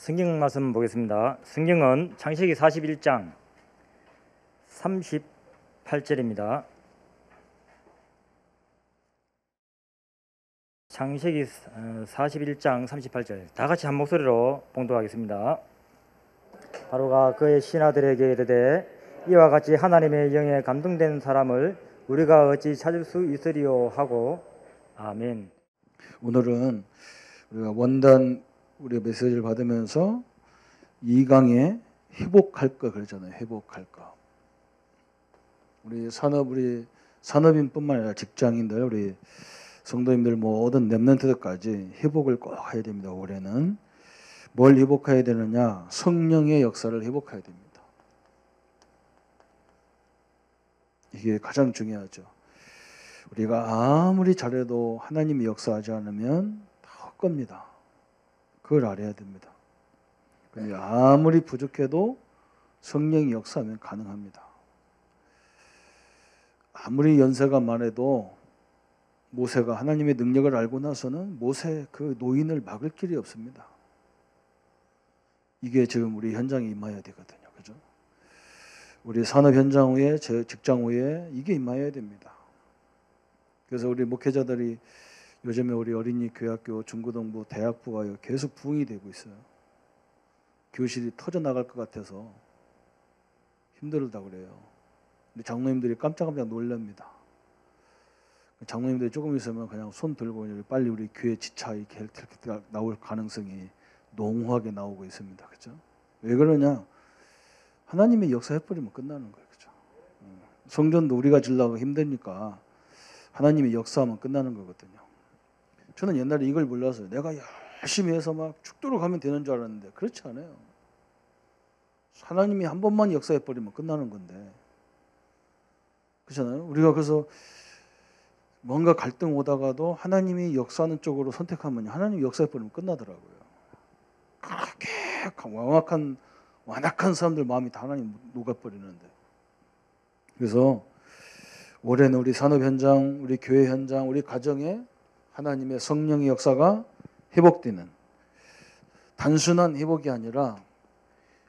성경 말씀 보겠습니다. 성경은 창세기 41장 38절입니다. 창세기 41장 38절 다 같이 한 목소리로 봉독하겠습니다. 바로가 그의 신하들에게 이르되 이와 같이 하나님의 영에 감동된 사람을 우리가 어찌 찾을 수 있으리요 하고. 아멘. 오늘은 우리가 원단 우리 메시지를 받으면서 2강에 회복할 거 그러잖아요. 회복할 거. 우리 산업인뿐만 아니라 직장인들, 우리 성도님들 모든 렘넌트들까지 회복을 꼭 해야 됩니다. 올해는 뭘 회복해야 되느냐? 성령의 역사를 회복해야 됩니다. 이게 가장 중요하죠. 우리가 아무리 잘해도 하나님이 역사하지 않으면 다 헛겁니다. 그걸 알아야 됩니다. 근데 아무리 부족해도 성령이 역사하면 가능합니다. 아무리 연세가 많아도 모세가 하나님의 능력을 알고 나서는 모세 그 노인을 막을 길이 없습니다. 이게 지금 우리 현장에 임해야 되거든요. 그죠? 우리 산업 현장 후에, 직장 후에 이게 임해야 됩니다. 그래서 우리 목회자들이 요즘에 우리 어린이 교학교, 중고등부, 대학부가 계속 부흥이 되고 있어요. 교실이 터져 나갈 것 같아서 힘들다 그래요. 근데 장로님들이 깜짝깜짝 놀랍니다. 장로님들이 조금 있으면 그냥 손 들고 빨리 우리 교회 지차 이렇게 나올 가능성이 농후하게 나오고 있습니다. 그죠? 왜 그러냐? 하나님의 역사해버리면 끝나는 거예요. 그죠? 성전도 우리가 지으려고 힘드니까 하나님의 역사하면 끝나는 거거든요. 저는 옛날에 이걸 몰랐어요. 내가 열심히 해서 막 죽도록 하면 되는 줄 알았는데 그렇지 않아요. 하나님이 한 번만 역사해버리면 끝나는 건데. 그렇잖아요. 우리가 그래서 뭔가 갈등 오다가도 하나님이 역사하는 쪽으로 선택하면 하나님이 역사해버리면 끝나더라고요. 그렇게 완악한 사람들 마음이 다 하나님 녹아버리는데. 그래서 올해는 우리 산업 현장, 우리 교회 현장, 우리 가정에 하나님의 성령의 역사가 회복되는, 단순한 회복이 아니라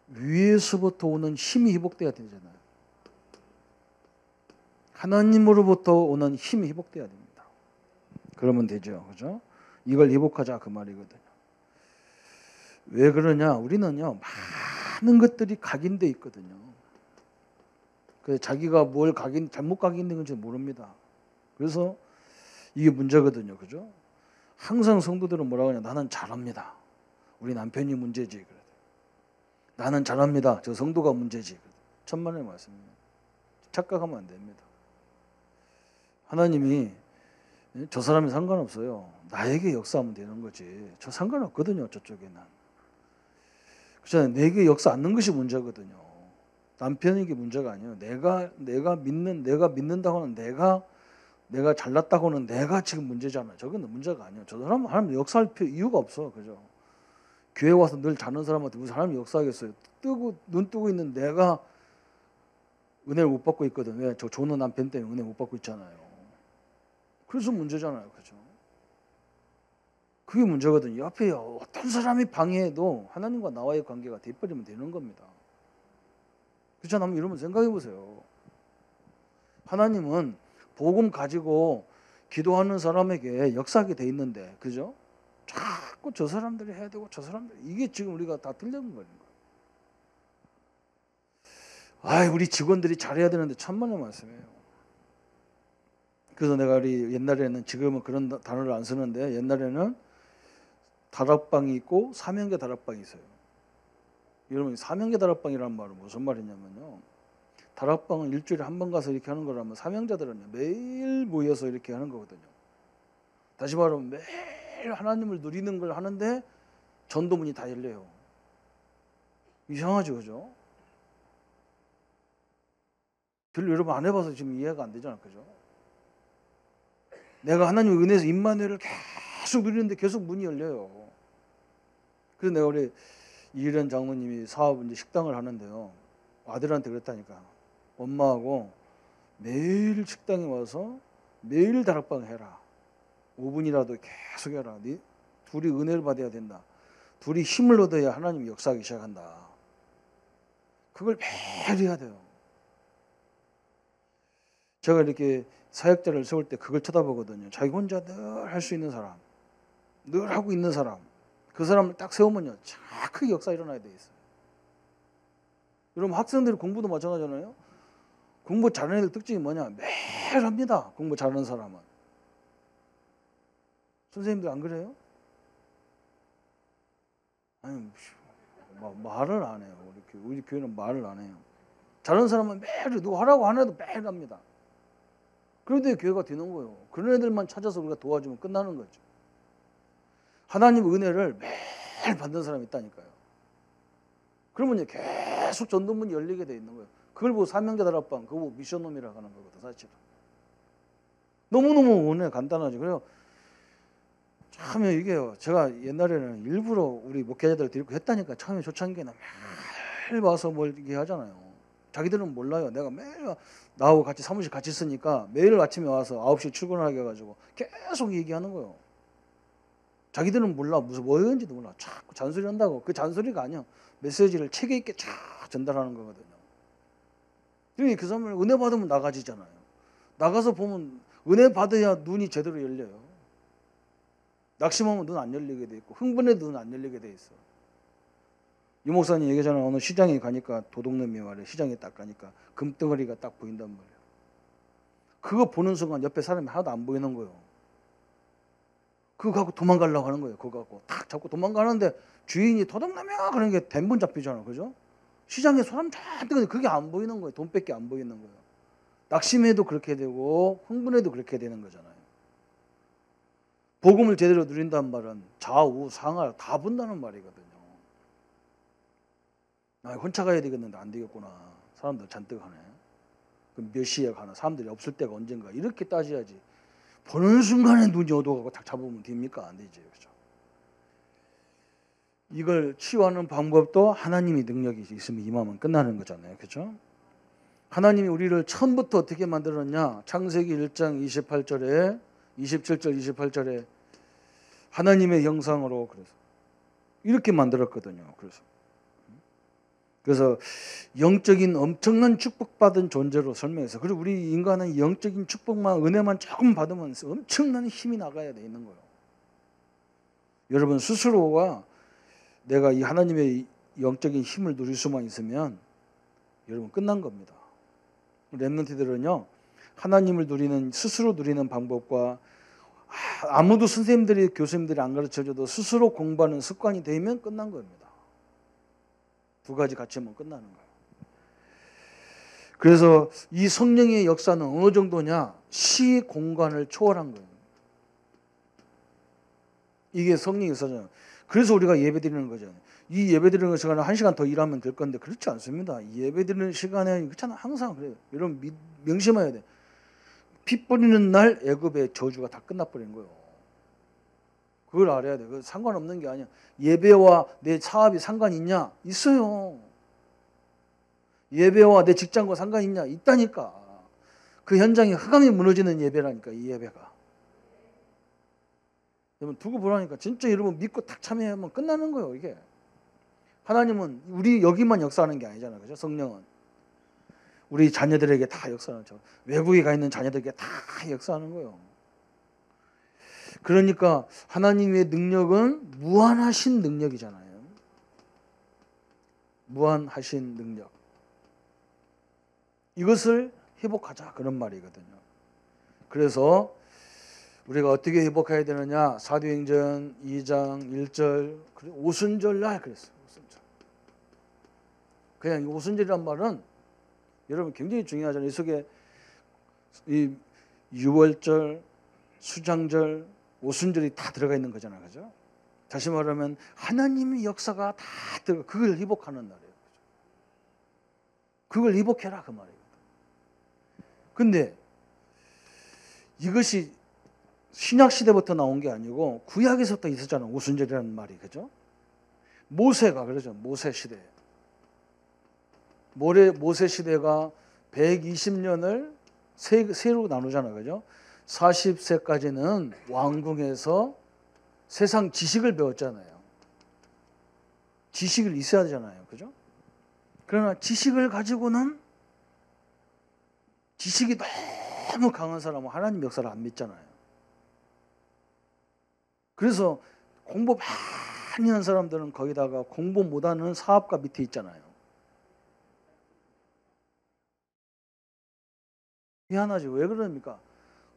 위에서부터 오는 힘이 회복돼야 되잖아요. 하나님으로부터 오는 힘이 회복돼야 됩니다. 그러면 되죠. 그죠? 이걸 회복하자 그 말이거든요. 왜 그러냐? 우리는요, 많은 것들이 각인돼 있거든요. 그래서 자기가 뭘 잘못 각인된 건지 모릅니다. 그래서 이게 문제거든요. 그죠? 항상 성도들은 뭐라고 하냐? 나는 잘합니다. 우리 남편이 문제지. 그래. 나는 잘합니다. 저 성도가 문제지. 천만의 말씀입니다. 착각하면 안 됩니다. 하나님이 저 사람이 상관없어요. 나에게 역사하면 되는 거지. 저 상관없거든요. 저쪽에는. 그렇잖아요. 내게 역사 않는 것이 문제거든요. 남편에게 문제가 아니에요. 내가 믿는다고 하는 내가 잘났다고 하는 내가 지금 문제잖아요. 저건 문제가 아니에요. 저 사람은 하나님 역사할 이유가 없어. 그죠? 교회 와서 늘 자는 사람한테 무슨 하나님 역사하겠어요. 눈 뜨고 있는 내가 은혜를 못 받고 있거든. 왜? 저 좋은 남편 때문에 은혜 못 받고 있잖아요. 그래서 문제잖아요. 그죠? 그게 문제거든요. 옆에 어떤 사람이 방해해도 하나님과 나와의 관계가 돼버리면 되는 겁니다. 그렇죠? 한번 여러분 생각해 보세요. 하나님은 복음 가지고 기도하는 사람에게 역사하게 돼 있는데, 그죠? 자꾸 저 사람들이 해야 되고 저 사람들 이게 지금 우리가 다 틀려본 거예요. 우리 직원들이 잘해야 되는데 천만의 말씀이에요. 그래서 내가 우리 옛날에는, 지금은 그런 단어를 안 쓰는데 옛날에는 다락방이 있고 사명제 다락방이 있어요. 여러분, 사명제 다락방이라는 말은 무슨 말이냐면요, 다락방은 일주일에 한 번 가서 이렇게 하는 거라면 사명자들은 매일 모여서 이렇게 하는 거거든요. 다시 말하면 매일 하나님을 누리는 걸 하는데 전도문이 다 열려요. 이상하죠, 그죠? 별로 여러분 안 해봐서 지금 이해가 안 되잖아요, 그죠? 내가 하나님의 은혜에서 임마누엘을 계속 누리는데 계속 문이 열려요. 그래서 내가 우리 이일현 장로님이 이제 식당을 하는데요, 아들한테 그랬다니까. 엄마하고 매일 식당에 와서 매일 다락방 해라. 5분이라도 계속 해라. 둘이 은혜를 받아야 된다. 불이 힘을 얻어야 하나님이 역사하기 시작한다. 그걸 매일 해야 돼요. 제가 이렇게 사역자를 세울 때 그걸 쳐다보거든요. 자기 혼자 늘 할 수 있는 사람, 늘 하고 있는 사람, 그 사람을 딱 세우면요, 크게 역사 일어나야 돼 있어요. 여러분 학생들이 공부도 마찬가지잖아요. 공부 잘하는 애들 특징이 뭐냐? 매일 합니다. 공부 잘하는 사람은. 선생님들 안 그래요? 아니 말을 안 해요. 우리 교회는 말을 안 해요. 잘하는 사람은 매일 누구 하라고 안 해도 매일 합니다. 그런데 교회가 되는 거예요. 그런 애들만 찾아서 우리가 도와주면 끝나는 거죠. 하나님 은혜를 매일 받는 사람이 있다니까요. 그러면 계속 전도문이 열리게 돼 있는 거예요. 그걸 보고 사명자들 합방, 그거 보고 미션홈이라고 하는 거거든, 사실은. 너무너무 은혜 간단하죠. 그래요. 참 이게요. 제가 옛날에는 일부러 우리 목회자들 데리고 했다니까. 처음에 초창기에는 매일 와서 뭘 이렇게 하잖아요. 자기들은 몰라요. 내가 매일 나하고 같이 사무실 같이 쓰니까 매일 아침에 와서 9시에 출근하게 해가지고 계속 얘기하는 거예요. 자기들은 몰라. 무슨 뭐였는지도 몰라. 자꾸 잔소리 한다고. 그 잔소리가 아니야. 메시지를 체계 있게 쫙 전달하는 거거든요. 그러니 그 사람을 은혜 받으면 나가지잖아요. 나가서 보면 은혜 받아야 눈이 제대로 열려요. 낙심하면 눈 안 열리게 돼 있고 흥분해도 눈 안 열리게 돼 있어. 유 목사님 얘기하잖아요. 어느 시장에 가니까 도둑놈이 말이에요. 시장에 딱 가니까 금덩어리가 딱 보인단 말이에요. 그거 보는 순간 옆에 사람이 하나도 안 보이는 거예요. 그거 갖고 도망가려고 하는 거예요. 그거 갖고 딱 잡고 도망가는데 주인이 도둑놈이야 그런 게 대문 잡히잖아. 그죠? 시장에 사람 잔뜩 있는데 그게 안 보이는 거예요. 돈밖에 안 보이는 거예요. 낙심해도 그렇게 되고 흥분해도 그렇게 되는 거잖아요. 복음을 제대로 누린다는 말은 좌우 상하 다 본다는 말이거든요. 혼자 가야 되겠는데 안 되겠구나. 사람들 잔뜩 하네. 그럼 몇 시에 가나? 사람들이 없을 때가 언젠가. 이렇게 따져야지. 보는 순간에 눈이 어두워가고 딱 잡으면 됩니까? 안 되지. 그렇죠? 이걸 치유하는 방법도 하나님이 능력이 있으면 임하면 끝나는 거잖아요. 그렇죠? 하나님이 우리를 처음부터 어떻게 만들었냐? 창세기 1장 28절에 27절 28절에 하나님의 형상으로 그래서 이렇게 만들었거든요. 그래서 영적인 엄청난 축복받은 존재로 설명해서 그리고 우리 인간은 영적인 축복만 은혜만 조금 받으면 엄청난 힘이 나가야 돼 있는 거예요. 여러분 스스로가 내가 이 하나님의 영적인 힘을 누릴 수만 있으면 여러분 끝난 겁니다. 렘넌트들은요 하나님을 누리는 스스로 누리는 방법과 아무도 선생님들이 교수님들이 안 가르쳐줘도 스스로 공부하는 습관이 되면 끝난 겁니다. 두 가지 같이 하면 끝나는 거예요. 그래서 이 성령의 역사는 어느 정도냐? 시 공간을 초월한 거예요. 이게 성령의 역사잖아요. 그래서 우리가 예배드리는 거잖아요. 이 예배드리는 시간에 1시간 더 일하면 될 건데 그렇지 않습니다. 예배드리는 시간에 그렇잖아. 항상 그래요. 여러분 명심해야 돼. 피 뿌리는 날 애굽의 저주가 다 끝나버린 거예요. 그걸 알아야 돼. 상관없는 게 아니야. 예배와 내 사업이 상관이 있냐? 있어요. 예배와 내 직장과 상관이 있냐? 있다니까. 그 현장에 흑암이 무너지는 예배라니까 이 예배가. 여러분 두고 보라니까 진짜 여러분 믿고 딱 참여하면 끝나는 거예요 이게. 하나님은 우리 여기만 역사하는 게 아니잖아요. 그죠? 성령은. 우리 자녀들에게 다 역사하는 거. 외국에 가 있는 자녀들에게 다 역사하는 거예요. 그러니까 하나님의 능력은 무한하신 능력이잖아요. 무한하신 능력. 이것을 회복하자 그런 말이거든요. 그래서 우리가 어떻게 회복해야 되느냐? 사도행전 2장 1절 오순절날 그랬어요. 오순절. 그냥 이 오순절이란 말은 여러분 굉장히 중요하잖아요. 이 속에 이 유월절, 수장절, 오순절이 다 들어가 있는 거잖아요. 그죠? 다시 말하면 하나님의 역사가 다 들어가 그걸 회복하는 날이에요. 그걸 회복해라 그 말이에요. 근데 이것이 신약 시대부터 나온 게 아니고 구약에서부터 있었잖아요. 오순절이라는 말이. 그죠? 모세가 그러죠. 모세 시대. 모세 시대가 120년을 세로 나누잖아요. 그죠? 40세까지는 왕궁에서 세상 지식을 배웠잖아요. 지식을 있어야 되잖아요. 그죠? 그러나 지식을 가지고는 지식이 너무 강한 사람은 하나님 역사를 안 믿잖아요. 그래서 공부 많이 한 사람들은 거기다가 공부 못하는 사업가 밑에 있잖아요. 희한하지. 왜 그럽니까?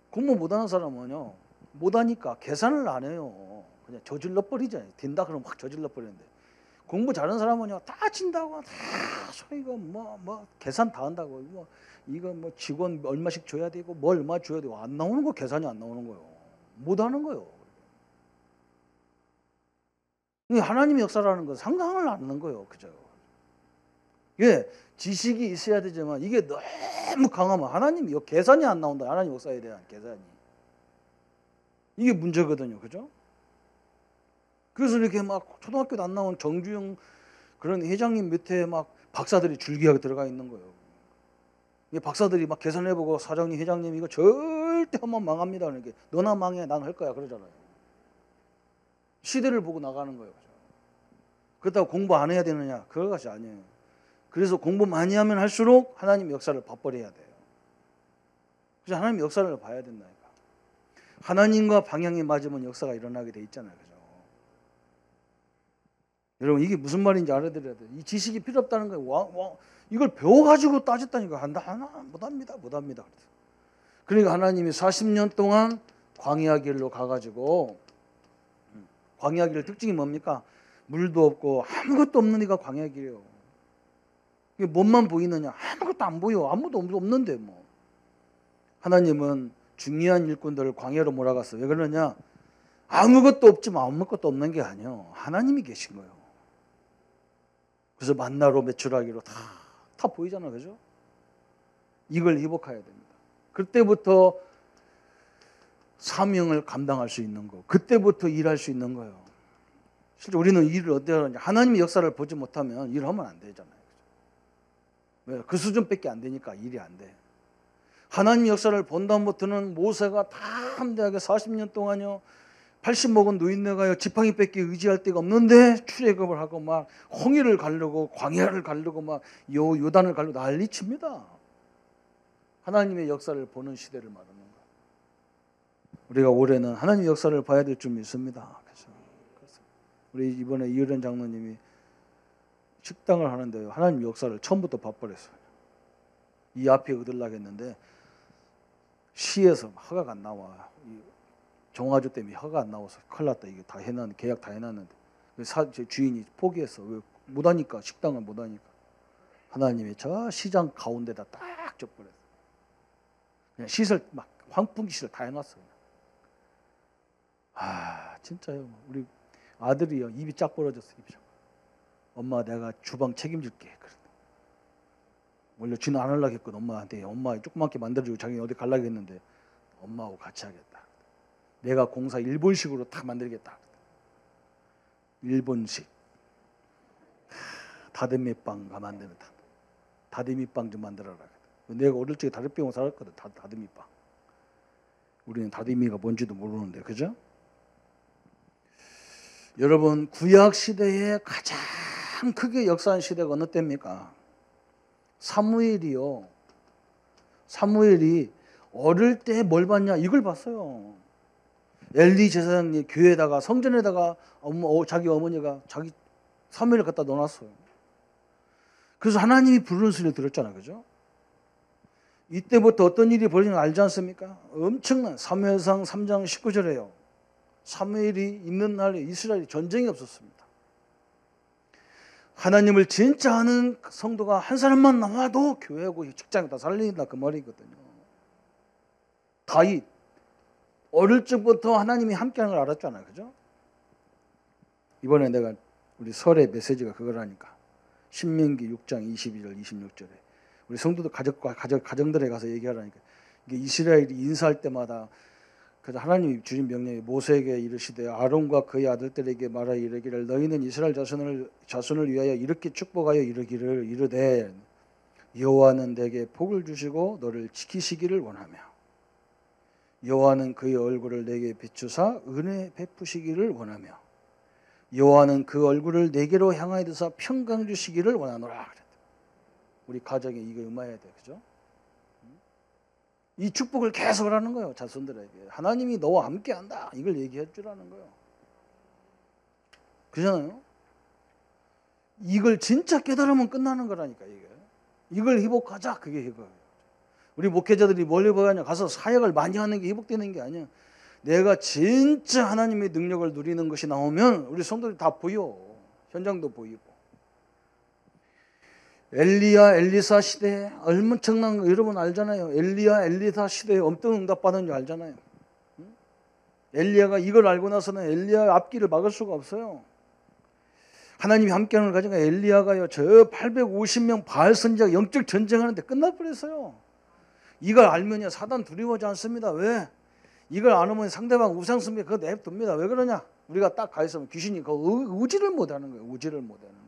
공부 못하는 사람은요, 못하니까 계산을 안 해요. 그냥 저질러 버리잖아요. 된다 그러면 확 저질러 버리는데, 공부 잘하는 사람은요, 다 진다고, 다 소리가 뭐 계산 다 한다고, 이거 뭐 직원 얼마씩 줘야 되고 뭐 얼마 줘야 되고, 안 나오는 거, 계산이 안 나오는 거예요. 못하는 거예요. 하나님의 역사라는 건 상상을 안 하는 거예요. 그죠? 예, 지식이 있어야 되지만 이게 너무 강하면 하나님이 계산이 안 나온다. 하나님 역사에 대한 계산이. 이게 문제거든요. 그죠? 그래서 이렇게 막 초등학교도 안 나온 정주영 그런 회장님 밑에 막 박사들이 줄기하게 들어가 있는 거예요. 이 박사들이 막 계산해보고 사장님, 회장님 이거 절대 하면 망합니다. 이렇게 너나 망해, 난 할 거야 그러잖아요. 시대를 보고 나가는 거예요. 그렇다고 공부 안 해야 되느냐? 그것이 아니에요. 그래서 공부 많이 하면 할수록 하나님 역사를 맛보려야 돼요. 그래서 하나님 역사를 봐야 된다니까. 하나님과 방향이 맞으면 역사가 일어나게 돼 있잖아요. 그죠? 여러분 이게 무슨 말인지 알아들어야 돼요. 이 지식이 필요 없다는 거예요. 이걸 배워가지고 따졌다니까. 못합니다. 그러니까 하나님이 40년 동안 광야 길로 가가지고, 광야 길 특징이 뭡니까? 물도 없고 아무것도 없는 데가 광야 길이에요. 이게 몸만 보이느냐? 아무것도 안 보여. 아무도 없는데 뭐. 하나님은 중요한 일꾼들을 광야로 몰아갔어요. 왜 그러냐? 아무것도 없지만 아무것도 없는 게 아니에요. 하나님이 계신 거예요. 그래서 만나로 매출하기로 다 보이잖아요. 그죠? 이걸 회복해야 됩니다. 그때부터 사명을 감당할 수 있는 거. 그때부터 일할 수 있는 거예요. 실제 우리는 일을 어떻게 하느냐? 하나님의 역사를 보지 못하면 일하면 안 되잖아요. 왜? 그 수준밖에 안 되니까 일이 안 돼. 하나님의 역사를 본 다음부터는 모세가 다 함대하게 40년 동안요, 80 먹은 노인네가요, 지팡이밖에 의지할 데가 없는데 출애굽을 하고 막 홍해를 가르고 광야를 가르고 막 요단을 가르고 난리칩니다. 하나님의 역사를 보는 시대를 말하는 거예요. 우리가 올해는 하나님의 역사를 봐야 될 줄 믿습니다. 그래서 우리 이번에 이효련 장로님이 식당을 하는데요, 하나님 역사를 처음부터 봐버렸어요. 이 앞에 얻으려고 했는데 시에서 허가가 안 나와. 정화조 때문에 허가 안 나와서 큰일 났다. 이게 다 해놨는데, 계약 다 해놨는데 주인이 포기했어. 왜? 못하니까. 식당을 못하니까. 하나님이 저 시장 가운데다 딱 져버렸어. 그냥 시설 막 환풍기 시설 다 해놨어. 진짜요. 우리 아들이요, 입이 쫙 벌어졌어. 엄마 내가 주방 책임질게. 원래 쥐는 안 하려고 했거든. 엄마한테. 엄마 조그맣게 만들어주고 자기 어디 가려고 했는데 엄마하고 같이 하겠다. 내가 공사 일본식으로 딱 만들겠다. 일본식. 다듬이빵가 만들면 다듬이빵 좀 만들어라. 내가 어릴 적에 다듬이빵 살았거든. 다듬이빵. 우리는 다듬이가 뭔지도 모르는데, 그죠? 여러분, 구약 시대에 가장 크게 역사한 시대가 어느 때입니까? 사무엘이요. 사무엘이 어릴 때 뭘 봤냐? 이걸 봤어요. 엘리 제사장이 교회에다가, 성전에다가 자기 어머니가 자기 사무엘을 갖다 넣어놨어요. 그래서 하나님이 부르는 소리를 들었잖아요. 그죠? 이때부터 어떤 일이 벌어지는지 알지 않습니까? 엄청난 사무엘상 3장 19절에요. 사무엘이 있는 날에 이스라엘이 전쟁이 없었습니다. 하나님을 진짜 아는 성도가 한 사람만 나와도 교회하고 직장을 다 살린다, 그 말이거든요. 다윗 어릴 적부터 하나님이 함께하는 걸 알았잖아요. 그죠? 이번에 내가 우리 설의 메시지가 그거라니까. 신명기 6장 22절 26절에 우리 성도들 가정들에 가서 얘기하라니까. 이게 이스라엘이 인사할 때마다 그래서 하나님이 주신 명령이 모세에게 이르시되 아론과 그의 아들들에게 말하 이르기를 너희는 이스라엘 자손을 위하여 이렇게 축복하여 이르기를 이르되 여호와는 내게 복을 주시고 너를 지키시기를 원하며 여호와는 그의 얼굴을 내게 비추사 은혜 베푸시기를 원하며 여호와는 그 얼굴을 내게로 향하여 드사 평강 주시기를 원하노라 그랬다. 우리 가정에 이거 임해야 돼, 그죠? 이 축복을 계속 하라는 거예요, 자손들에게. 하나님이 너와 함께한다, 이걸 얘기해 주라는 거예요. 그잖아요. 이걸 진짜 깨달으면 끝나는 거라니까 이게. 이걸 회복하자, 그게 회복이에요. 우리 목회자들이 뭘 회복하냐, 가서 사역을 많이 하는 게 회복되는 게 아니야. 내가 진짜 하나님의 능력을 누리는 것이 나오면 우리 성도들이 다 보여. 현장도 보이고. 엘리야 엘리사 시대에 얼마청난 거 여러분 알잖아요. 엘리야 엘리사 시대에 엄청 응답받은 줄 알잖아요. 엘리야가 이걸 알고 나서는 엘리야의 앞길을 막을 수가 없어요. 하나님이 함께하는 걸 가지고 엘리야가요, 저 850명 바알 선지자가 영적 전쟁하는데 끝나버렸어요. 이걸 알면요, 사단 두려워하지 않습니다. 왜? 이걸 안 하면 상대방 우상숭배 그거 냅둡니다. 왜 그러냐? 우리가 딱 가 있으면 귀신이 그 의지를 못하는 거예요. 의지를 못하는 거예요.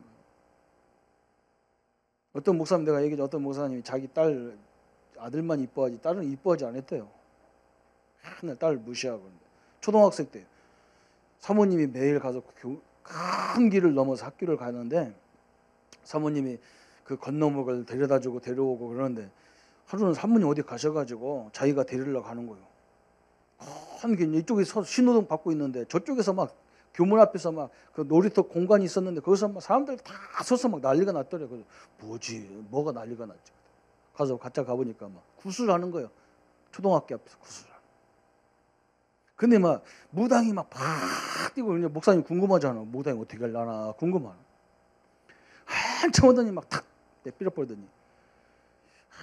어떤 목사님, 내가 얘기했죠. 어떤 목사님이 자기 딸 아들만 이뻐하지 딸은 이뻐하지 않았대요. 맨날 딸 무시하고. 초등학생 때 사모님이 매일 가서 큰 길을 넘어서 학교를 가는데 사모님이 그 건너목을 데려다주고 데려오고 그러는데 하루는 사모님 어디 가셔가지고 자기가 데리러 가는 거예요. 큰 길, 이쪽에서 신호등 받고 있는데 저쪽에서 막 교문 앞에서 막 그 놀이터 공간이 있었는데 거기서 막 사람들 다 서서 막 난리가 났더래. 그래서 뭐지? 뭐가 난리가 났지? 가서 가짜 가보니까 막 구슬하는 거예요. 초등학교 앞에서 구슬하는. 근데 막 무당이 막 팍 뛰고, 목사님 궁금하잖아. 무당이 어떻게 하려나 궁금하나. 한참 오더니 막 탁 내밀어버리더니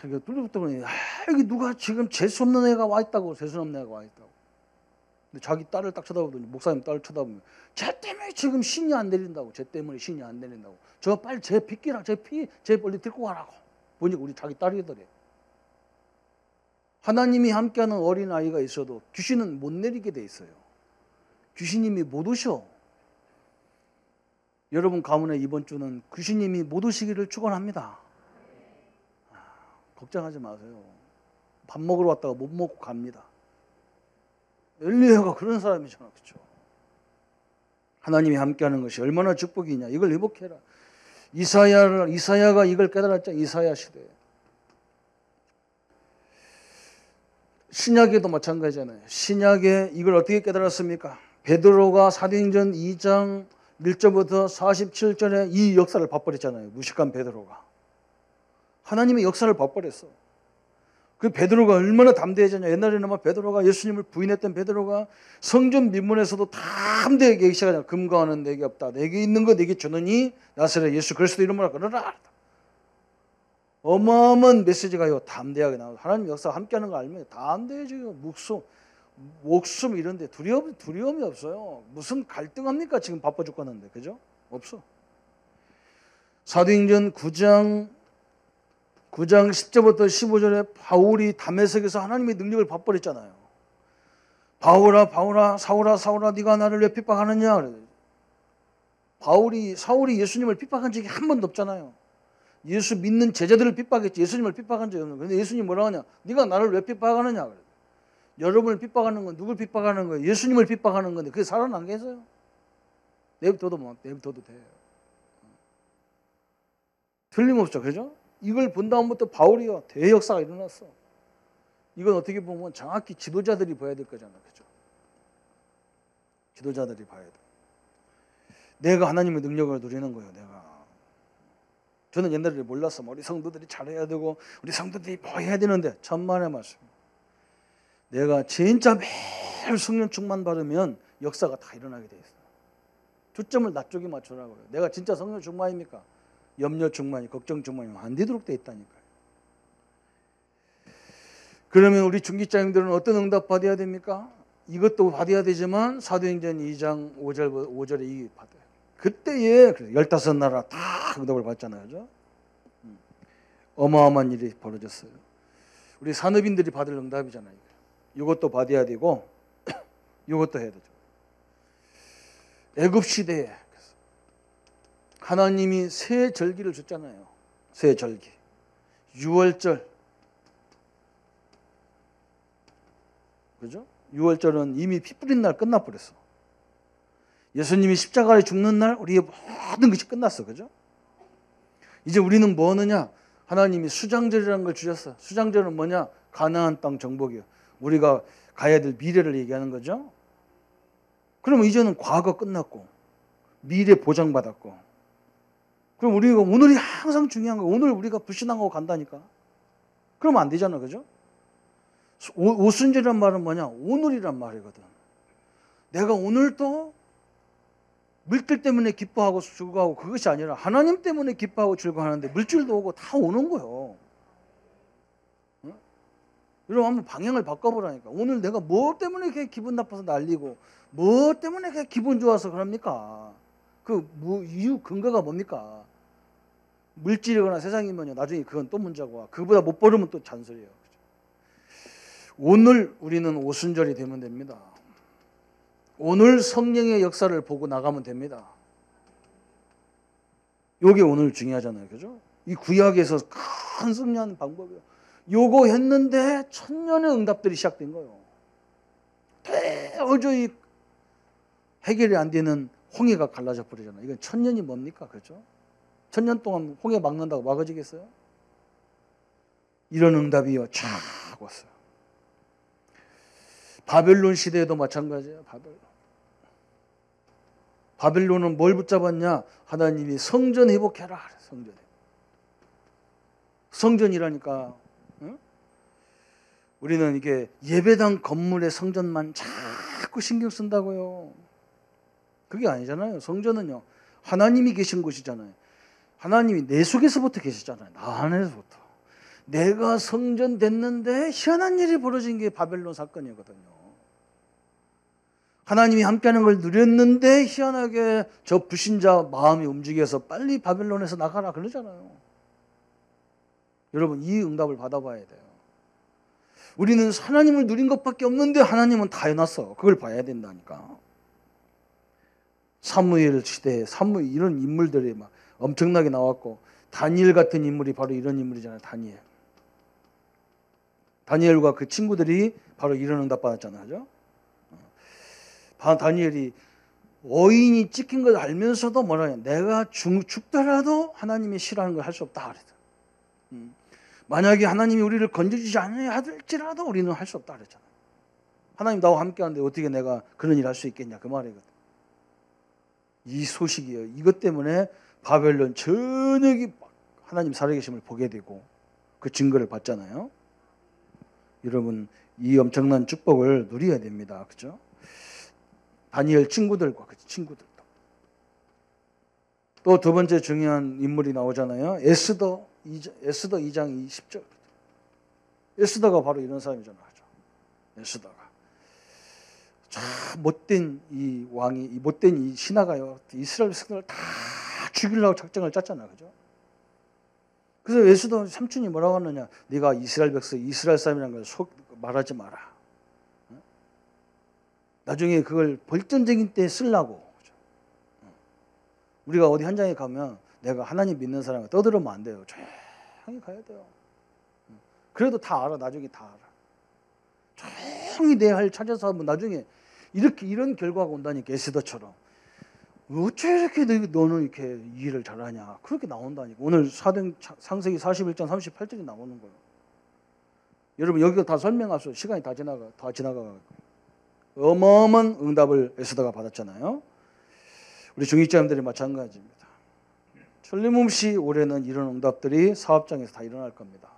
이거 뚫어붙더니 여기 누가 지금 재수 없는 애가 와 있다고. 재수 없는 애가 와 있다고. 근데 자기 딸을 딱 쳐다보더니 목사님 딸을 쳐다보면 쟤 때문에 지금 신이 안 내린다고. 쟤 때문에 신이 안 내린다고. 저 빨리 쟤 빗기라. 쟤 빨리 데리고 가라고. 보니까 우리 자기 딸이더래. 하나님이 함께하는 어린 아이가 있어도 귀신은 못 내리게 돼 있어요. 귀신님이 못 오셔. 여러분 가문에 이번 주는 귀신님이 못 오시기를 축원합니다. 걱정하지 마세요. 밥 먹으러 왔다가 못 먹고 갑니다. 엘리야가 그런 사람이잖아, 그렇죠? 하나님이 함께하는 것이 얼마나 축복이냐. 이걸 회복해라. 이사야가 이걸 깨달았잖아. 이사야 시대에. 신약에도 마찬가지잖아요. 신약에 이걸 어떻게 깨달았습니까? 베드로가 사도행전 2장 1절부터 47절에 이 역사를 봐버렸잖아요. 무식한 베드로가. 하나님의 역사를 봐버렸어. 그 베드로가 얼마나 담대해졌냐. 옛날에는 막 베드로가 예수님을 부인했던 베드로가 성전 민문에서도 담대하게 얘기 시작하잖아. 금과 은은 내게 없다. 내게 있는 거 내게 주느니 나사렛 예수 그리스도 이름으로 걸어라. 어마어마한 메시지가요. 담대하게 나와요. 하나님 역사 함께하는 거 알면 담대해져요. 목숨 이런데 두려움이 없어요. 무슨 갈등합니까? 지금 바빠 죽겠는데. 그죠? 없어. 사도행전 9장 10절부터 15절에 바울이 다메섹에서 하나님의 능력을 맛보랬잖아요. 바울아 사울아 네가 나를 왜 핍박하느냐. 사울이 예수님을 핍박한 적이 한 번도 없잖아요. 예수 믿는 제자들을 핍박했지 예수님을 핍박한 적이 없는 거예요. 근데 예수님 뭐라고 하냐. 네가 나를 왜 핍박하느냐. 여러분을 핍박하는 건 누굴 핍박하는 거예요? 예수님을 핍박하는 건데 그게 살아남겠어요? 내버려둬도 돼요. 틀림없죠. 그죠? 이걸 본 다음부터 바울이요. 대역사가 일어났어. 이건 어떻게 보면 정확히 지도자들이 봐야 될 거잖아. 그죠? 지도자들이 봐야 돼. 내가 하나님의 능력을 누리는 거예요. 저는 옛날에 몰랐어. 우리 성도들이 잘해야 되고 우리 성도들이 뭐 해야 되는데 천만의 말씀. 내가 진짜 매일 성령 충만 받으면 역사가 다 일어나게 돼 있어. 초점을 나 쪽에 맞추라고요. 내가 진짜 성령 충만입니까? 염려 충만이, 걱정 충만이 안 되도록 돼 있다니까요. 그러면 우리 중기자님들은 어떤 응답 받아야 됩니까? 이것도 받아야 되지만 사도행전 2장 5절에 이 받아요. 그때에 15나라 다 응답을 받잖아요. 그죠? 어마어마한 일이 벌어졌어요. 우리 산업인들이 받을 응답이잖아요. 이것도 받아야 되고 이것도 해야 되죠. 애굽 시대에 하나님이 새 절기를 줬잖아요. 새 절기. 6월절. 그죠? 6월절은 이미 피 뿌린 날 끝나버렸어. 예수님이 십자가에 죽는 날 우리의 모든 것이 끝났어. 그죠? 이제 우리는 뭐 하느냐? 하나님이 수장절이라는 걸 주셨어. 수장절은 뭐냐? 가나안 땅 정복이요. 우리가 가야 될 미래를 얘기하는 거죠. 그러면 이제는 과거 끝났고 미래 보장받았고, 그럼 우리가 오늘이 항상 중요한 거야. 오늘 우리가 불신앙하고 간다니까. 그러면 안 되잖아. 그죠? 오순절이란 말은 뭐냐? 오늘이란 말이거든. 내가 오늘도 물질 때문에 기뻐하고 즐거워하고 그것이 아니라 하나님 때문에 기뻐하고 즐거워하는데 물질도 오고 다 오는 거예요. 응? 여러분 한번 방향을 바꿔보라니까. 오늘 내가 뭐 때문에 이렇게 기분 나빠서 난리고 뭐 때문에 이렇게 기분 좋아서 그럽니까? 이유 근거가 뭡니까? 물질이거나 세상이면요 나중에 그건 또 문제고 그보다 못 벌으면 또 잔소리예요. 오늘 우리는 오순절이 되면 됩니다. 오늘 성령의 역사를 보고 나가면 됩니다. 이게 오늘 중요하잖아요. 그죠? 이 구약에서 큰 승리하는 방법이에요. 요거 했는데 천년의 응답들이 시작된 거예요. 도저히 해결이 안 되는 홍해가 갈라져 버리잖아요. 이건 천년이 뭡니까? 그죠? 천년 동안 홍해 막는다고 막아지겠어요? 이런 응답이요 쫙 왔어요. 바벨론 시대에도 마찬가지예요. 바벨론은 뭘 붙잡았냐? 하나님이 성전 회복해라. 성전이라니까. 응? 우리는 이게 예배당 건물의 성전만 자꾸 신경 쓴다고요. 그게 아니잖아요. 성전은요 하나님이 계신 곳이잖아요. 하나님이 내 속에서부터 계시잖아요. 나 안에서부터. 내가 성전 됐는데 희한한 일이 벌어진 게 바벨론 사건이거든요. 하나님이 함께하는 걸 누렸는데 희한하게 저 불신자 마음이 움직여서 빨리 바벨론에서 나가라 그러잖아요. 여러분 이 응답을 받아봐야 돼요. 우리는 하나님을 누린 것밖에 없는데 하나님은 다 해놨어. 그걸 봐야 된다니까. 사무엘 시대에 이런 인물들이 막 엄청나게 나왔고 다니엘 같은 인물이 바로 이런 인물이잖아요. 다니엘과 그 친구들이 바로 이런 응답 받았잖아요. 그죠? 다니엘이 어인이 찍힌 걸 알면서도 뭐라 해? 내가 죽더라도 하나님이 싫어하는 걸 할 수 없다 그랬다. 만약에 하나님이 우리를 건져주지 않아야 할지라도 우리는 할 수 없다 그랬잖아. 하나님 나와 함께 하는데 어떻게 내가 그런 일 할 수 있겠냐 그 말이거든. 이 소식이에요. 이것 때문에 바벨론 전역이 하나님 살아계심을 보게 되고 그 증거를 받잖아요. 여러분 이 엄청난 축복을 누려야 됩니다. 그죠? 다니엘 친구들과 친구들도. 또 두 번째 중요한 인물이 나오잖아요. 에스더 2장 20절. 에스더가 바로 이런 사람이잖아요. 에스더가. 참 못된 이 왕이, 못된 이 신하가요. 이스라엘 백성들을 다 죽이려고 작정을 짰잖아요. 그죠? 그래서 에스더 삼촌이 뭐라고 하느냐. 네가 이스라엘 백성, 이스라엘 사람이라는 걸 말하지 마라. 나중에 그걸 벌전쟁인 때 쓰려고. 우리가 어디 현장에 가면 내가 하나님 믿는 사람을 떠들으면 안 돼요. 조용히 가야 돼요. 그래도 다 알아. 나중에 다 알아. 조용히 내 할 찾아서 하면 나중에 이런 결과가 온다니까. 에스더처럼. 어째 이렇게 너는 이렇게 일을 잘하냐. 그렇게 나온다니까. 오늘 창세기 41장 38절이 나오는 거예요. 여러분 여기가 다 설명할 수 시간이 다 지나가. 어마어마한 응답을 에스더가 받았잖아요. 우리 중직자님들이 마찬가지입니다. 틀림없이 올해는 이런 응답들이 사업장에서 다 일어날 겁니다.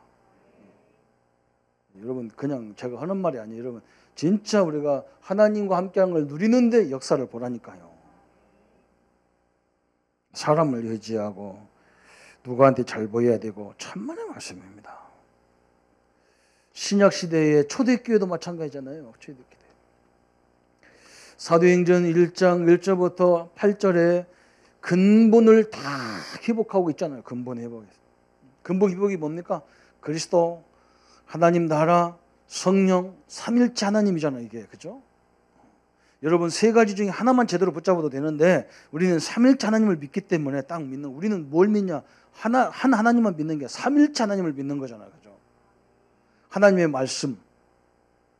여러분 그냥 제가 하는 말이 아니에요. 여러분 진짜 우리가 하나님과 함께하는 걸 누리는데 역사를 보라니까요. 사람을 의지하고 누구한테 잘 보여야 되고 천만의 말씀입니다. 신약시대의 초대교회도 마찬가지잖아요. 초대교회. 사도행전 1장 1절부터 8절에 근본을 다 회복하고 있잖아요. 근본 회복에서. 근본 회복이 뭡니까? 그리스도, 하나님 나라, 성령, 삼일체 하나님이잖아요. 이게. 그죠? 여러분 세 가지 중에 하나만 제대로 붙잡아도 되는데 우리는 삼일체 하나님을 믿기 때문에 딱 믿는, 우리는 뭘 믿냐? 한 하나님만 믿는 게 삼일체 하나님을 믿는 거잖아요. 그죠? 하나님의 말씀.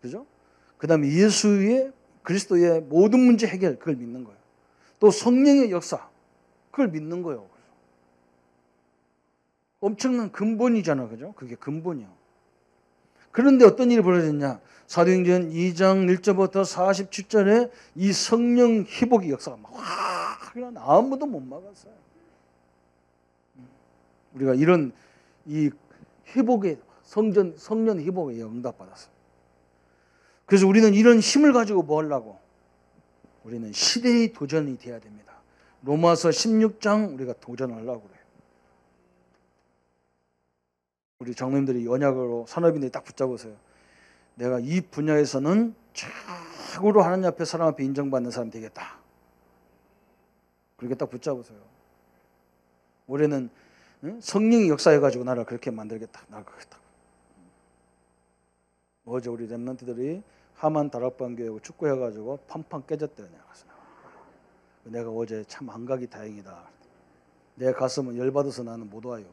그죠? 그 다음에 예수의 그리스도의 모든 문제 해결, 그걸 믿는 거예요. 또 성령의 역사, 그걸 믿는 거예요. 엄청난 근본이잖아, 그죠? 그게 근본이야. 그런데 어떤 일이 벌어졌냐? 사도행전 2장 1절부터 47절에 이 성령 회복의 역사가 막 그냥 아무도 못 막았어요. 우리가 이런 이 회복의 성령 회복에 응답받았어요. 그래서 우리는 이런 힘을 가지고 뭐 하려고? 우리는 시대의 도전이 돼야 됩니다. 로마서 16장 우리가 도전하려고 그래요. 우리 장로님들이 언약으로 산업인들이 딱 붙잡으세요. 내가 이 분야에서는 최고로 하나님 앞에 사람 앞에 인정받는 사람 되겠다. 그렇게 딱 붙잡으세요. 올해는 성령이 역사해가지고 나를 그렇게 만들겠다. 나를 그렇겠다. 어제 우리 랩런트들이 하만 다락방교회하고 축구해가지고 팡팡 깨졌대요. 내가 어제 참 안 가기 다행이다. 내 가슴은 열받아서 나는 못 와요.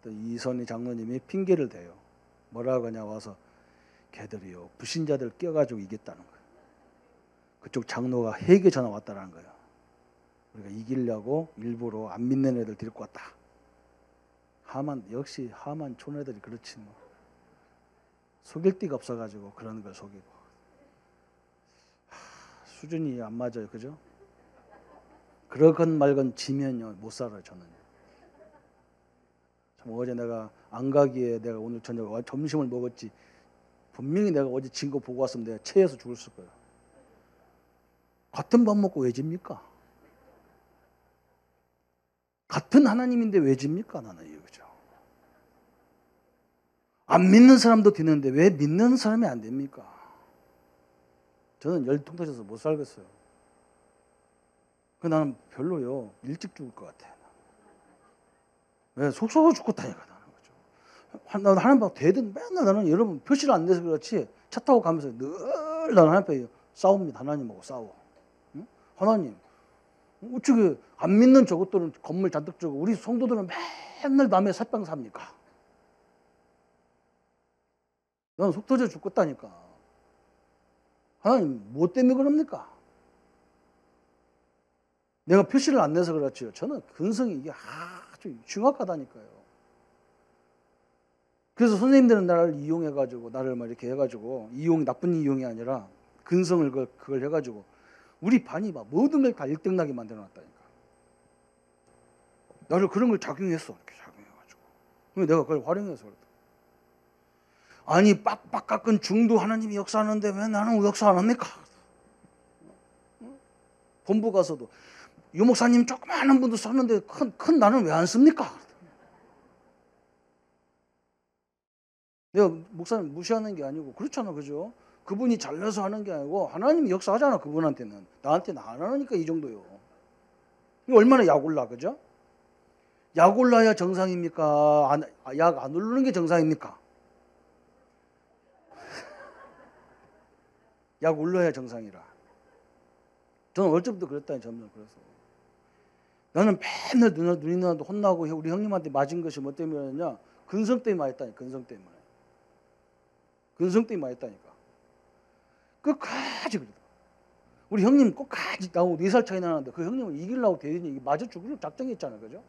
이선희 장로님이 핑계를 대요. 뭐라고 하냐 와서 걔들이요 불신자들 껴가지고 이겼다는 거예요. 그쪽 장로가 회개 전화 왔다는 거예요. 우리가 이기려고 일부러 안 믿는 애들 데리고 왔다. 역시 하만 촌애들이 그렇지 뭐. 속일 데가 없어가지고 그런 걸 속이고. 수준이 안 맞아요, 그죠? 그러건 말건 지면요 못 살아요 저는. 참 어제 내가 안 가기에 내가 오늘 저녁 점심을 먹었지. 분명히 내가 어제 진 거 보고 왔으면 내가 체해서 죽었을 거예요. 같은 밥 먹고 왜 집니까? 같은 하나님인데 왜 집니까? 나는 이거죠. 안 믿는 사람도 되는데 왜 믿는 사람이 안 됩니까? 저는 열통 터져서 못 살겠어요. 나는 별로요. 일찍 죽을 것 같아. 왜? 속 썩어 죽겠다니까 나는 거죠. 나는 하나님 앞에 되든 맨날 나는 여러분 표시를 안 내서 그렇지 차 타고 가면서 늘 나는 하나님 앞에 싸웁니다. 하나님하고 싸워. 응? 하나님 어떻게 안 믿는 저것들은 건물 잔뜩 주고 우리 성도들은 맨날 남의 살빵 삽니까? 나는 속 터져 죽겠다니까. 하나님 뭐 때문에 그럽니까? 내가 표시를 안 내서 그렇지요. 저는 근성이 이게 아주 흉악하다니까요. 그래서 선생님들은 나를 이용해가지고 나를 막 이렇게 해가지고 나쁜 이용이 아니라 근성을 그걸 해가지고 우리 반이 막 모든 걸 다 1등 나게 만들어놨다니까. 나를 그런 걸 작용했어. 이렇게 작용해가지고. 근데 내가 그걸 활용해서 그렇다. 아니 빡빡 깎은 중도 하나님이 역사하는데 왜 나는 역사 안 합니까? 본부 가서도 유 목사님 조그마한 분도 썼는데 큰 나는 왜 안 씁니까? 내가 목사님 무시하는 게 아니고 그렇잖아, 그죠? 그분이 잘나서 하는 게 아니고 하나님이 역사하잖아, 그분한테는. 나한테는 안 하니까 이 정도요. 이거 얼마나 약 올라, 그죠? 약 올라야 정상입니까? 약 안 오르는 게 정상입니까? 약 올라야 정상이라. 저는 어릴 때부터 그랬다니, 점점 그래서. 나는 맨날 눈이 나도 혼나고 우리 형님한테 맞은 것이 뭐 때문이었냐? 근성 때문에 맞았다니, 근성 때문에. 근성 때문에 맞았다니까. 끝까지 그러다. 우리 형님 끝까지 나하고 4살 차이 나는데 그 형님을 이기려고 대전이 맞아 죽으려고 작정했잖아요, 그죠?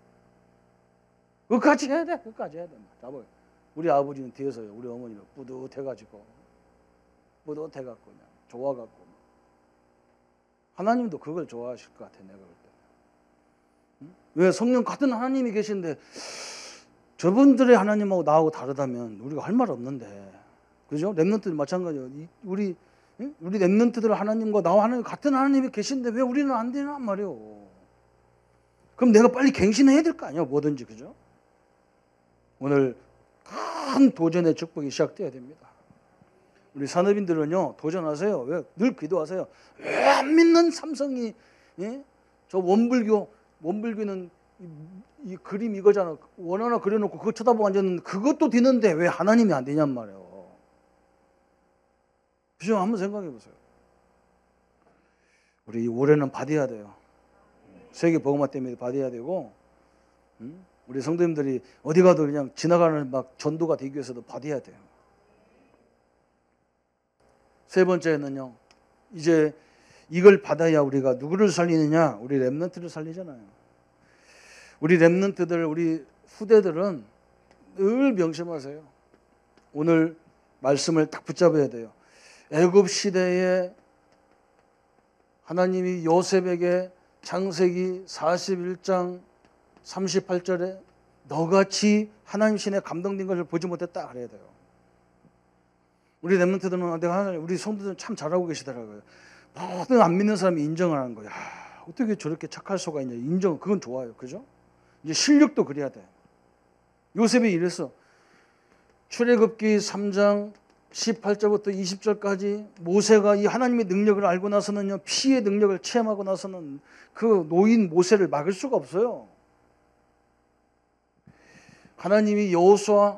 끝까지 해야 돼, 끝까지 해야 돼. 잡아요. 우리 아버지는 뒤에서요, 우리 어머니가 뿌듯해가지고 그냥 좋아갖고. 하나님도 그걸 좋아하실 것 같아, 내가 볼 때. 응? 왜 성령 같은 하나님이 계신데 저분들의 하나님하고 나하고 다르다면 우리가 할 말 없는데, 그죠? 랩런트들 마찬가지예요. 우리 랩런트들 하나님과 나와 하나님 같은 하나님이 계신데 왜 우리는 안 되나 말이에요. 그럼 내가 빨리 갱신해야 될 거 아니야, 뭐든지, 그죠? 오늘 큰 도전의 축복이 시작돼야 됩니다. 우리 산업인들은요, 도전하세요. 왜? 늘 기도하세요. 왜 안 믿는 삼성이, 예? 저 원불교는 이 그림 이거잖아. 원 하나 그려놓고 그거 쳐다보고 앉았는데 그것도 되는데 왜 하나님이 안 되냔 말이에요. 그죠? 한번 생각해 보세요. 우리 올해는 받아야 돼요. 세계 복음화 때문에 받아야 되고, 우리 성도님들이 어디 가도 그냥 지나가는 막 전도가 되기 위해서도 받아야 돼요. 세 번째는요, 이제 이걸 받아야 우리가 누구를 살리느냐? 우리 렘넌트를 살리잖아요. 우리 렘넌트들, 우리 후대들은 늘 명심하세요. 오늘 말씀을 딱 붙잡아야 돼요. 애굽 시대에 하나님이 요셉에게 창세기 41장 38절에 너같이 하나님 신에 감동된 것을 보지 못했다 그래야 돼요. 우리 렘넌트들은 내가 하나님, 우리 성도들은 참 잘하고 계시더라고요. 모든 안 믿는 사람이 인정을 하는 거야. 어떻게 저렇게 착할 수가 있냐. 인정, 그건 좋아요. 그죠? 이제 실력도 그래야 돼. 요셉이 이랬어. 출애굽기 3장 18절부터 20절까지 모세가 이 하나님의 능력을 알고 나서는요, 피의 능력을 체험하고 나서는 그 노인 모세를 막을 수가 없어요. 하나님이 여호수아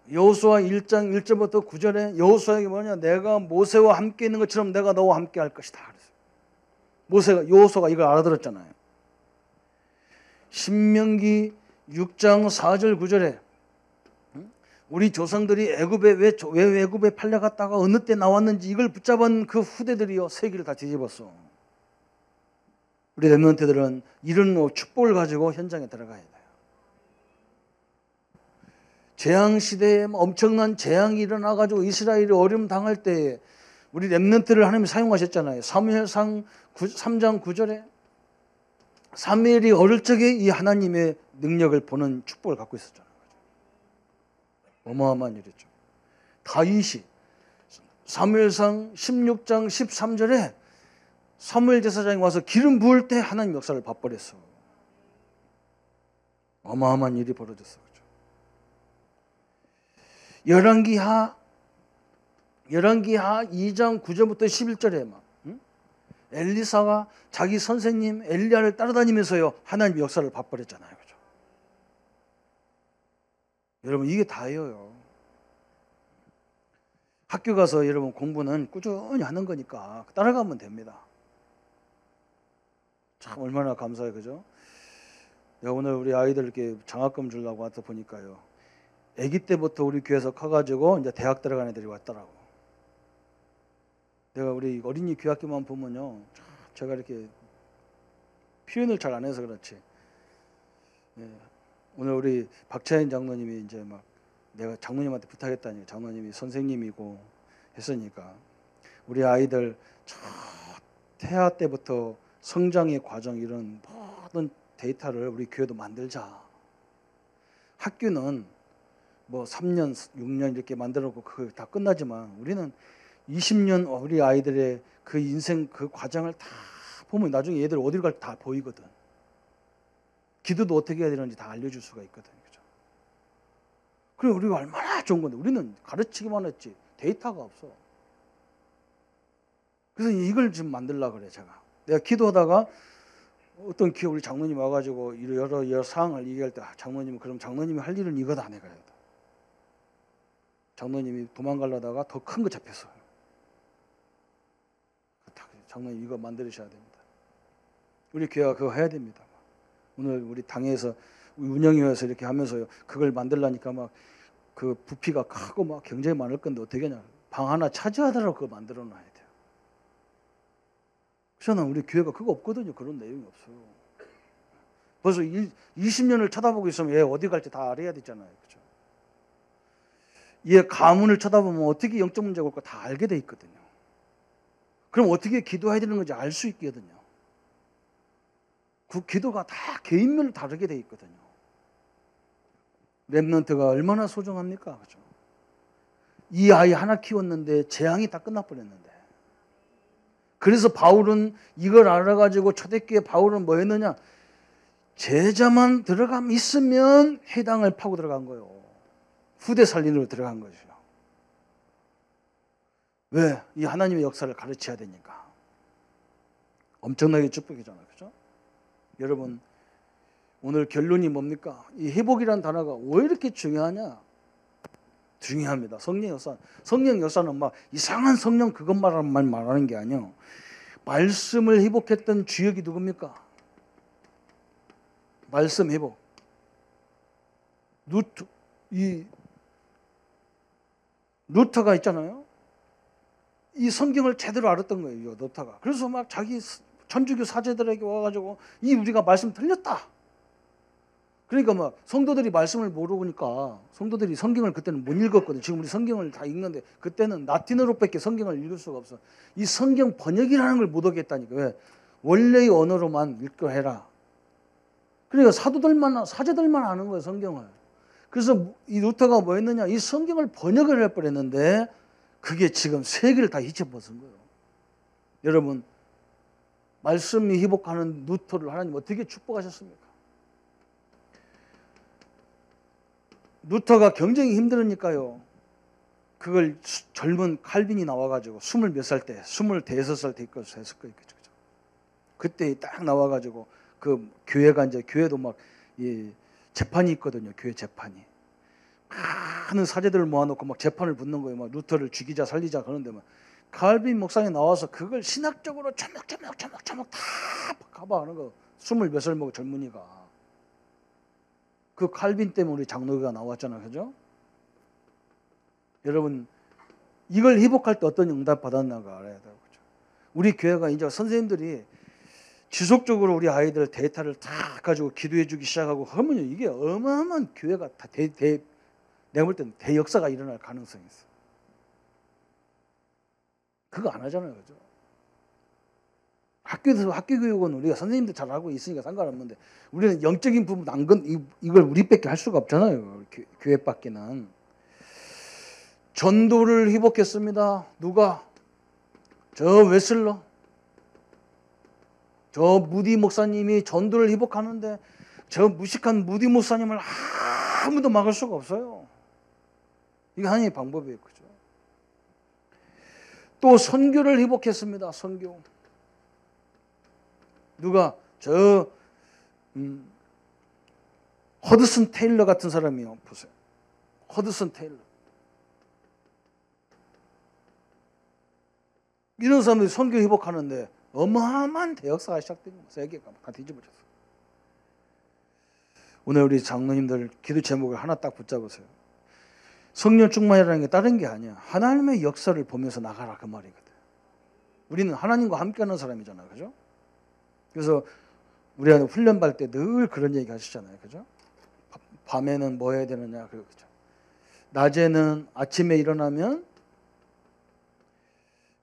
1장 1절부터 9절에 여호수아에게 뭐냐, 내가 모세와 함께 있는 것처럼 내가 너와 함께 할 것이다 그랬어요. 여호수아가 이걸 알아들었잖아요. 신명기 6장 4절 9절에 우리 조상들이 애굽에 왜 애굽에 팔려갔다가 어느 때 나왔는지 이걸 붙잡은 그 후대들이요, 세계를 다 뒤집었어. 우리 렘넌트들은 이런 축복을 가지고 현장에 들어가야 돼요. 재앙 시대에 엄청난 재앙이 일어나가지고 이스라엘이 어려움 당할 때에 우리 렘넌트를 하나님이 사용하셨잖아요. 사무엘상 3장 9절에 사무엘이 어릴 적에 이 하나님의 능력을 보는 축복을 갖고 있었잖아요. 어마어마한 일이죠. 다윗이 사무엘상 16장 13절에 사무엘 제사장이 와서 기름 부을 때 하나님 역사를 봐버렸어. 어마어마한 일이 벌어졌어. 그렇죠? 열왕기하 2장 9절부터 11절에 막 엘리사가 자기 선생님 엘리야를 따라다니면서요, 하나님 역사를 봐버렸잖아요. 그렇죠? 여러분, 이게 다예요. 학교 가서 여러분 공부는 꾸준히 하는 거니까 따라가면 됩니다. 참 얼마나 감사해요. 그죠? 내가 오늘 우리 아이들 이렇게 장학금 주려고 와서 보니까요, 아기 때부터 우리 교회에서 커가지고 이제 대학 들어간 애들이 왔더라고. 내가 우리 어린이 교학교만 보면요, 제가 이렇게 표현을 잘 안 해서 그렇지. 예. 오늘 우리 박찬인 장로님이 이제 막 내가 장로님한테 부탁했다니, 장로님이 선생님이고 했으니까 우리 아이들 태아 때부터 성장의 과정 이런 모든 데이터를 우리 교회도 만들자. 학교는 뭐 3년, 6년 이렇게 만들어놓고 그거 다 끝나지만 우리는 20년 우리 아이들의 그 인생 그 과정을 다 보면 나중에 얘들 어디를 갈지 다 보이거든. 기도도 어떻게 해야 되는지 다 알려줄 수가 있거든. 그죠? 그래, 우리가 얼마나 좋은 건데 우리는 가르치기만 했지 데이터가 없어. 그래서 이걸 지금 만들려고 그래. 내가 기도하다가 어떤 기회 우리 장로님 와가지고 여러 사항을 얘기할 때 장로님은 그럼 장로님이 할 일은 이거다 내가 해야 돼. 장로님이 도망가려다가 더 큰 거 잡혔어요. 장로님 이거 만들으셔야 됩니다. 우리 교회가 그거 해야 됩니다. 오늘 우리 당에서 운영위원회에서 이렇게 하면서요, 그걸 만들려니까 막 그 부피가 크고 막 굉장히 많을 건데 어떻게 하냐, 방 하나 차지하더라도 그거 만들어 놔야 돼요. 그렇잖아. 우리 교회가 그거 없거든요. 그런 내용이 없어요. 벌써 20년을 쳐다보고 있으면 얘 어디 갈지 다 알아야 되잖아요. 그렇죠? 얘 가문을 쳐다보면 어떻게 영적 문제가 올까 다 알게 돼 있거든요. 그럼 어떻게 기도해야 되는 건지 알 수 있거든요. 그 기도가 다 개인별로 다르게 돼 있거든요. 렘넌트가 얼마나 소중합니까? 그렇죠? 이 아이 하나 키웠는데 재앙이 다 끝나버렸는데. 그래서 바울은 이걸 알아가지고 초대교회 바울은 뭐 했느냐? 제자만 들어감 있으면 회당을 파고 들어간 거예요. 후대 살리느로 들어간 거죠. 왜? 이 하나님의 역사를 가르쳐야 되니까. 엄청나게 축복이잖아요. 그렇죠? 여러분, 오늘 결론이 뭡니까? 이 회복이라는 단어가 왜 이렇게 중요하냐? 중요합니다. 성령 역사는 막 이상한 성령 그것만 말하는 게 아니에요. 말씀을 회복했던 주역이 누굽니까? 말씀 회복. 루터가 있잖아요. 이 성경을 제대로 알았던 거예요, 루터가. 그래서 막 자기 천주교 사제들에게 와가지고 이 우리가 말씀 틀렸다. 그러니까 막 성도들이 말씀을 모르니까 성도들이 성경을 그때는 못 읽었거든. 지금 우리 성경을 다 읽는데 그때는 라틴어로밖에 성경을 읽을 수가 없어. 이 성경 번역이라는 걸 못 하겠다니까. 왜? 원래의 언어로만 읽고 해라. 그러니까 사도들만 사제들만 아는 거예요, 성경을. 그래서 이 루터가 뭐 했느냐? 이 성경을 번역을 해버렸는데 그게 지금 세계를 다 뒤집어쓴 거예요. 여러분, 말씀이 회복하는 루터를 하나님 어떻게 축복하셨습니까? 루터가 경쟁이 힘들으니까요. 그걸 젊은 칼빈이 나와가지고 20몇 살 때, 25살 때 했을 거예요. 그때 딱 나와가지고 그 교회가 이제 교회도 막 재판이 있거든요. 교회 재판이. 많은 사제들을 모아놓고 막 재판을 붙는 거예요. 막 루터를 죽이자 살리자 그러는데 막 칼빈 목사님 나와서 그걸 신학적으로 ço목 다 가봐하는 거. 20몇 살 먹은 젊은이가. 그 칼빈 때문에 우리 장로교가 나왔잖아요. 그죠? 여러분, 이걸 회복할 때 어떤 응답 받았나가 알아야 돼요. 그죠? 우리 교회가 이제 선생님들이 지속적으로 우리 아이들 데이터를 다 가지고 기도해 주기 시작하고 하면 이게 어마어마한 교회가 다 내가 볼 때는 대역사가 일어날 가능성이 있어. 그거 안 하잖아요. 그죠? 학교 교육은 우리가 선생님들 잘 알고 있으니까 상관없는데 우리는 영적인 부분 이걸 우리밖에 할 수가 없잖아요. 교회밖에는. 전도를 회복했습니다. 누가? 저 웨슬러. 저 무디 목사님이 전도를 회복하는데 저 무식한 무디 목사님을 아무도 막을 수가 없어요. 이게 하나님의 방법이에요. 그죠? 또 선교를 회복했습니다. 선교. 누가? 저 허드슨 테일러 같은 사람이요. 보세요. 허드슨 테일러. 이런 사람들이 선교 회복하는데 어마어마한 대역사가 시작된 거예요. 세계가 다 뒤집어졌어요. 오늘 우리 장로님들 기도 제목을 하나 딱 붙잡으세요. 성령 충만이라는 게 다른 게 아니야. 하나님의 역사를 보면서 나가라 그 말이거든. 우리는 하나님과 함께하는 사람이잖아요. 그죠? 그래서 우리가 훈련 받을 때 늘 그런 얘기 하시잖아요. 그죠? 밤에는 뭐 해야 되느냐. 그죠? 낮에는 아침에 일어나면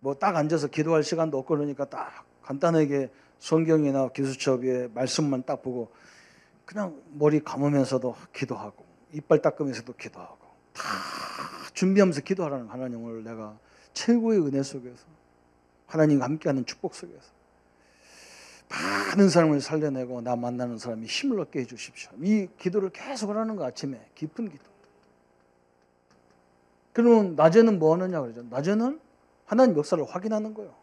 뭐 딱 앉아서 기도할 시간도 없고 그러니까 딱 간단하게 성경이나 기수첩에 말씀만 딱 보고 그냥 머리 감으면서도 기도하고 이빨 닦으면서도 기도하고 다 준비하면서 기도하라는 하나님 오늘 내가 최고의 은혜 속에서 하나님과 함께하는 축복 속에서 많은 사람을 살려내고 나 만나는 사람이 힘을 얻게 해주십시오. 이 기도를 계속 하라는 거 아침에 깊은 기도. 그러면 낮에는 뭐 하느냐 그러죠. 낮에는 하나님 역사를 확인하는 거예요.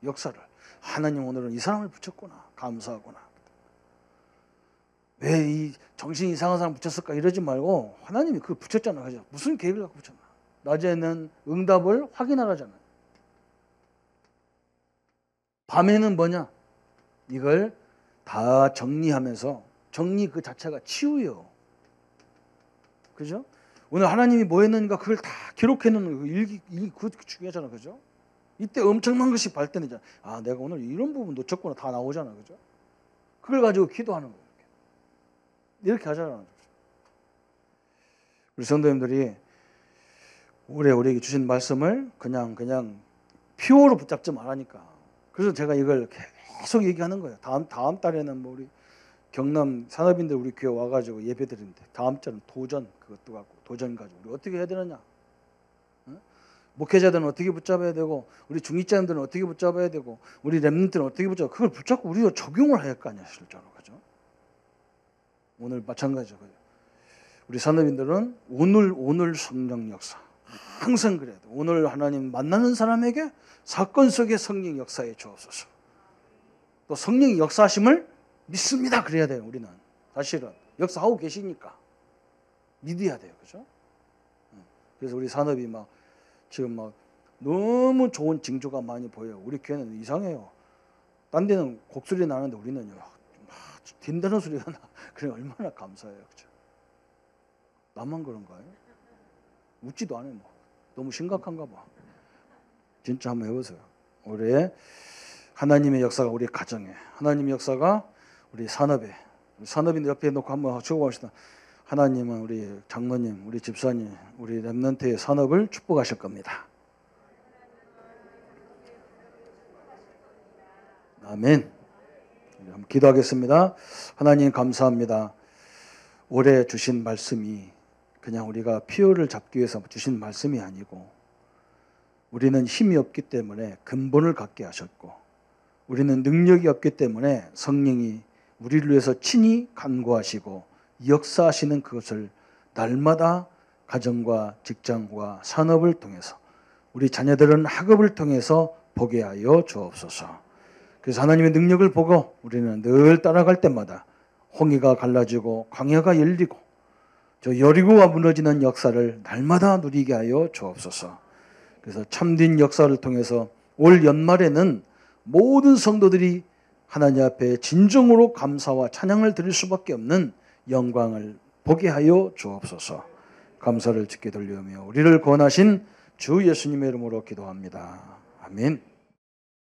역사를. 하나님 오늘은 이 사람을 붙였구나. 감사하구나. 왜 이 정신이 이상한 사람 붙였을까 이러지 말고 하나님이 그걸 붙였잖아. 그죠? 무슨 계획을 갖고 붙였나. 낮에는 응답을 확인하라잖아요. 밤에는 뭐냐? 이걸 다 정리하면서 정리 그 자체가 치유예요. 그죠? 오늘 하나님이 뭐 했는가 그걸 다 기록해 놓는 일기 그거 중요하잖아. 그죠? 이때 엄청난 것이 발견되잖아. 아, 내가 오늘 이런 부분 놓쳤구나 다 나오잖아. 그죠? 그걸 가지고 기도하는 거예요. 이렇게 하잖아. 우리 성도님들이 올해 우리에게 주신 말씀을 그냥 피오로 붙잡지 말라니까. 그래서 제가 이걸 계속 얘기하는 거예요. 다음 달에는 뭐 우리 경남 산업인들 우리 교회 와가지고 예배 드리는데 다음 달은 도전 그것도 갖고 도전 가지고 우리 어떻게 해야 되느냐? 어? 목회자들은 어떻게 붙잡아야 되고 우리 중직자님들은 어떻게 붙잡아야 되고 우리 렘넌트는 어떻게 붙잡아? 그걸 붙잡고 우리가 적용을 해야 할 거 아니야, 실제로. 그죠? 오늘 마찬가지죠. 우리 산업인들은 오늘 성령 역사 항상 그래야 돼. 오늘 하나님 만나는 사람에게 사건 속의 성령 역사에 주옵소서. 또 성령의 역사하심을 믿습니다. 그래야 돼요. 우리는 사실은 역사하고 계시니까 믿어야 돼요. 그죠? 그래서 우리 산업이 막 지금 막 너무 좋은 징조가 많이 보여요. 우리 교회는 이상해요. 딴 데는 곡소리 나는데 우리는요 막 딘다는 소리가 나. 그래 얼마나 감사해요. 그죠? 나만 그런가요? 웃지도 않아요. 뭐. 너무 심각한가 봐. 진짜 한번 해보세요. 올해 하나님의 역사가 우리 가정에, 하나님의 역사가 우리 산업에, 산업인 옆에 놓고 한번 적어봅시다. 하나님은 우리 장로님, 우리 집사님, 우리 렘넌트의 산업을 축복하실 겁니다. 아멘. 한번 기도하겠습니다. 하나님 감사합니다. 올해 주신 말씀이 그냥 우리가 피요를 잡기 위해서 주신 말씀이 아니고 우리는 힘이 없기 때문에 근본을 갖게 하셨고 우리는 능력이 없기 때문에 성령이 우리를 위해서 친히 간구하시고 역사하시는 그것을 날마다 가정과 직장과 산업을 통해서 우리 자녀들은 학업을 통해서 보게 하여 주옵소서. 그래서 하나님의 능력을 보고 우리는 늘 따라갈 때마다 홍해가 갈라지고 광야가 열리고 저 여리고가 무너지는 역사를 날마다 누리게 하여 주옵소서. 그래서 참된 역사를 통해서 올 연말에는 모든 성도들이 하나님 앞에 진정으로 감사와 찬양을 드릴 수밖에 없는 영광을 보게 하여 주옵소서. 감사를 주께 돌리며 우리를 구원하신 주 예수님의 이름으로 기도합니다. 아멘.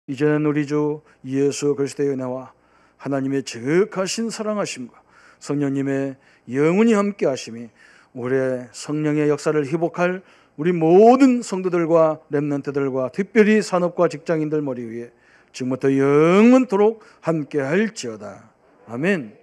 이제는 우리 주 예수 그리스도의 은혜와 하나님의 지극하신 사랑하심과 성령님의 영원히 함께 하심이 올해 성령의 역사를 회복할 우리 모든 성도들과 렘넌트들과 특별히 산업과 직장인들 머리 위에 지금부터 영원토록 함께 할지어다. 아멘.